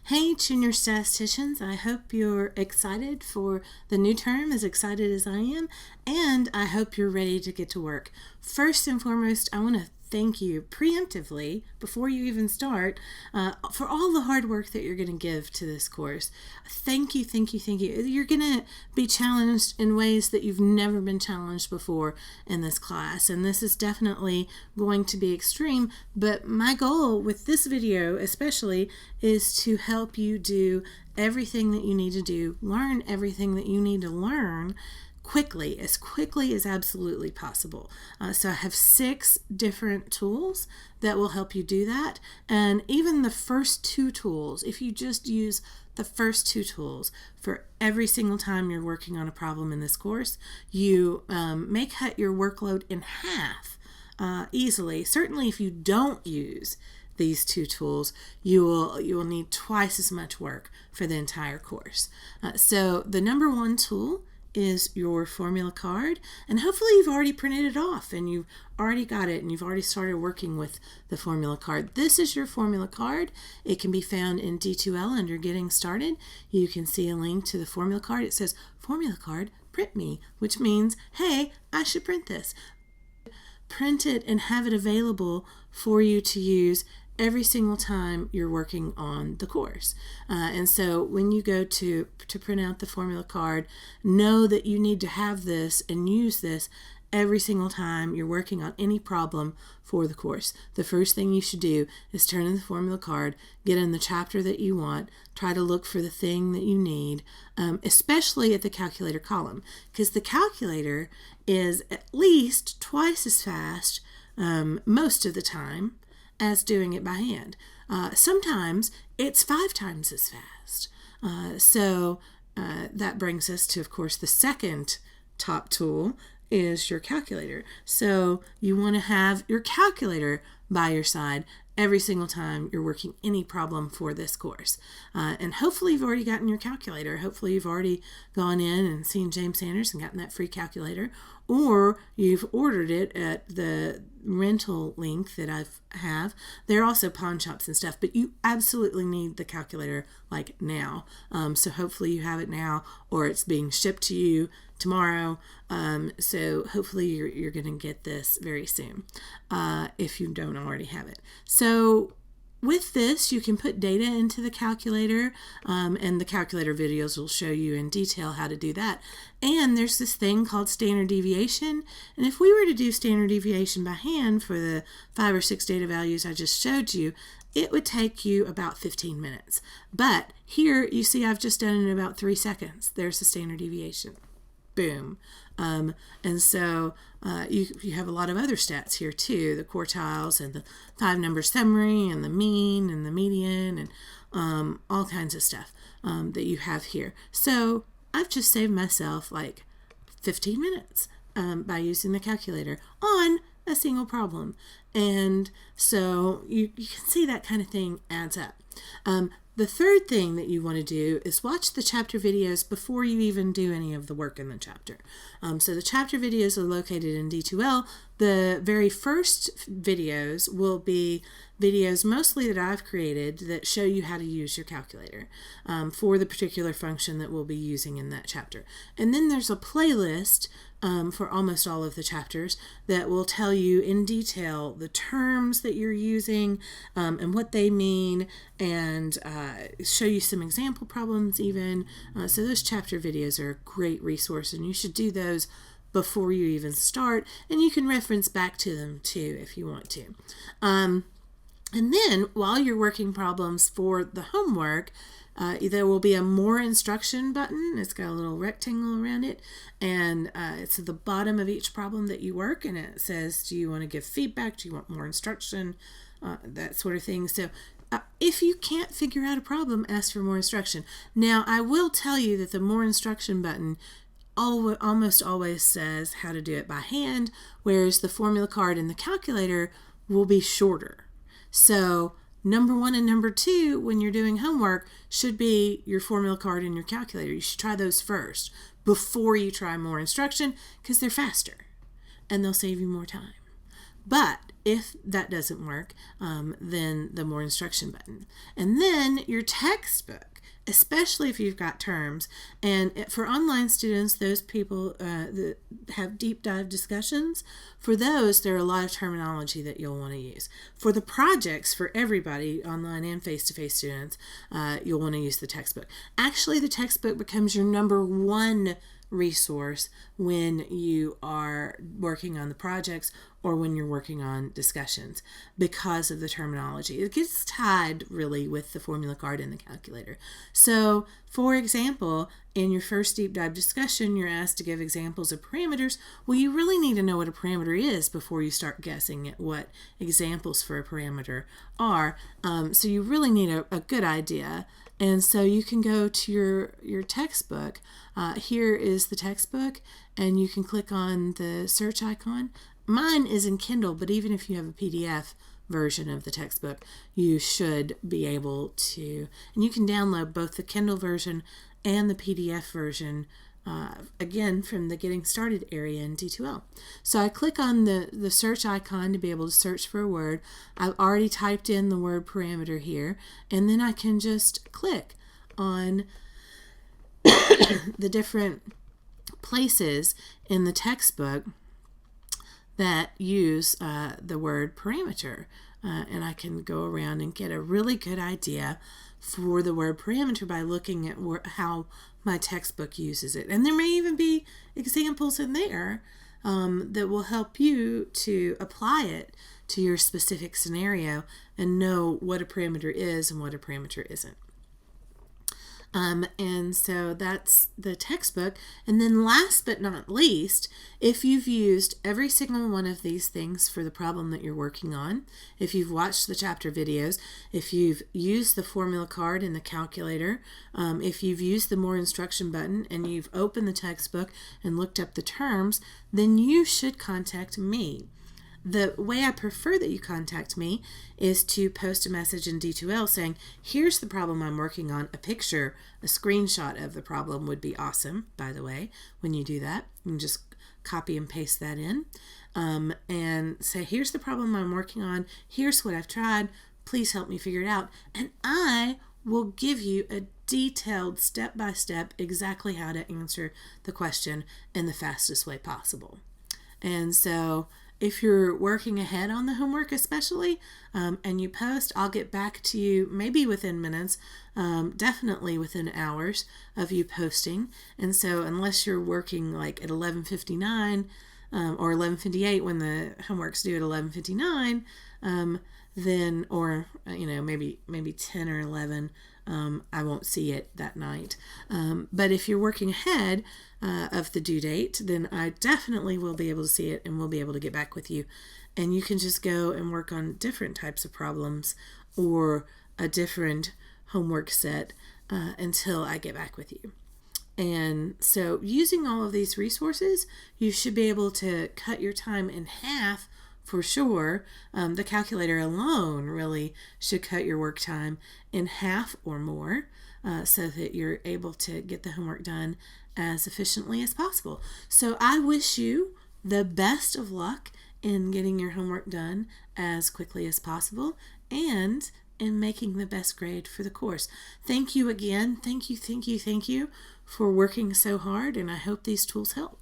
Hey, junior statisticians, I hope you're excited for the new term, as excited as I am, and I hope you're ready to get to work. First and foremost, I want to thank you preemptively, before you even start, for all the hard work that you're going to give to this course. Thank you, thank you, thank you. You're going to be challenged in ways that you've never been challenged before in this class, and this is definitely going to be extreme, but my goal with this video especially is to help you do everything that you need to do, learn everything that you need to learn quickly as absolutely possible. So I have 6 different tools that will help you do that. And even the first 2 tools, if you just use the first 2 tools for every single time you're working on a problem in this course, you may cut your workload in half easily. Certainly if you don't use these 2 tools, you will need twice as much work for the entire course. So the number 1 tool is your formula card, and hopefully you've already printed it off and you've already got it and you've already started working with the formula card. This is your formula card. It can be found in D2L under Getting Started. You can see a link to the formula card. It says formula card print me, which means, hey, I should print this. Print it and have it available for you to use every single time you're working on the course. And so when you go to print out the formula card, know that you need to have this and use this every single time you're working on any problem for the course. The first thing you should do is turn in the formula card, get in the chapter that you want, try to look for the thing that you need, especially at the calculator column, because the calculator is at least twice as fast most of the time as doing it by hand. Sometimes it's 5 times as fast. So that brings us to, of course, the second top tool is your calculator. So you want to have your calculator by your side every single time you're working any problem for this course. And hopefully you've already gotten your calculator. Hopefully you've already gone in and seen James Sanders and gotten that free calculator, or you've ordered it at the rental link that I have. There are also pawn shops and stuff, but you absolutely need the calculator like now. So hopefully you have it now, or it's being shipped to you tomorrow. So hopefully you're going to get this very soon if you don't already have it. So with this, you can put data into the calculator, and the calculator videos will show you in detail how to do that. And there's this thing called standard deviation. And if we were to do standard deviation by hand for the 5 or 6 data values I just showed you, it would take you about 15 minutes. But here, you see I've just done it in about 3 seconds. There's the standard deviation. Boom. And so you have a lot of other stats here too, the quartiles and the 5-number summary and the mean and the median and all kinds of stuff that you have here. So I've just saved myself like 15 minutes by using the calculator on a single problem. And so you can see that kind of thing adds up. The third thing that you want to do is watch the chapter videos before you even do any of the work in the chapter. So the chapter videos are located in D2L. The very first videos will be videos mostly that I've created that show you how to use your calculator for the particular function that we'll be using in that chapter. And then there's a playlist for almost all of the chapters that will tell you in detail the terms that you're using and what they mean, and show you some example problems even. So those chapter videos are a great resource, and you should do those before you even start, and you can reference back to them too if you want to. And then while you're working problems for the homework, there will be a more instruction button. It's got a little rectangle around it, and it's at the bottom of each problem that you work, and it says, do you want to give feedback? Do you want more instruction? That sort of thing. So if you can't figure out a problem, ask for more instruction. Now, I will tell you that the more instruction button almost always says how to do it by hand, whereas the formula card and the calculator will be shorter. So number 1 and number 2, when you're doing homework, should be your formula card and your calculator. You should try those first before you try more instruction, because they're faster and they'll save you more time. But If that doesn't work, then the more instruction button. And then your textbook, especially if you've got terms. And for online students, those people that have deep dive discussions, for those, there are a lot of terminology that you'll want to use. For the projects, for everybody, online and face-to-face students, you'll want to use the textbook. Actually, the textbook becomes your number one resource when you are working on the projects or when you're working on discussions because of the terminology. It gets tied really with the formula card and the calculator. So, for example, in your first deep dive discussion, you're asked to give examples of parameters. Well, you really need to know what a parameter is before you start guessing at what examples for a parameter are. So you really need a good idea. And so you can go to your textbook. Here is the textbook, and you can click on the search icon. Mine is in Kindle, but even if you have a PDF version of the textbook, you should be able to, and you can download both the Kindle version and the PDF version, again, from the Getting Started area in D2L. So I click on the search icon to be able to search for a word. I've already typed in the word parameter here, and then I can just click on the different places in the textbook that use the word parameter. And I can go around and get a really good idea for the word parameter by looking at how my textbook uses it. And there may even be examples in there that will help you to apply it to your specific scenario and know what a parameter is and what a parameter isn't. And so that's the textbook. And then last but not least, if you've used every single one of these things for the problem that you're working on, if you've watched the chapter videos, if you've used the formula card and the calculator, if you've used the more instruction button and you've opened the textbook and looked up the terms, then you should contact me. The way I prefer that you contact me is to post a message in D2L saying, here's the problem I'm working on. A picture, a screenshot of the problem would be awesome, by the way, when you do that. You can just copy and paste that in and say, here's the problem I'm working on. Here's what I've tried. Please help me figure it out. And I will give you a detailed step-by-step exactly how to answer the question in the fastest way possible. And so if you're working ahead on the homework especially, and you post, I'll get back to you maybe within minutes, definitely within hours of you posting. And so unless you're working like at 11:59 or 11:58 when the homework's due at 11:59, then, or maybe 10 or 11, I won't see it that night. But if you're working ahead of the due date, then I definitely will be able to see it and we'll be able to get back with you. And you can just go and work on different types of problems or a different homework set until I get back with you. And so using all of these resources, you should be able to cut your time in half for sure. The calculator alone really should cut your work time in half or more so that you're able to get the homework done as efficiently as possible. So I wish you the best of luck in getting your homework done as quickly as possible and in making the best grade for the course. Thank you again. Thank you for working so hard, and I hope these tools help.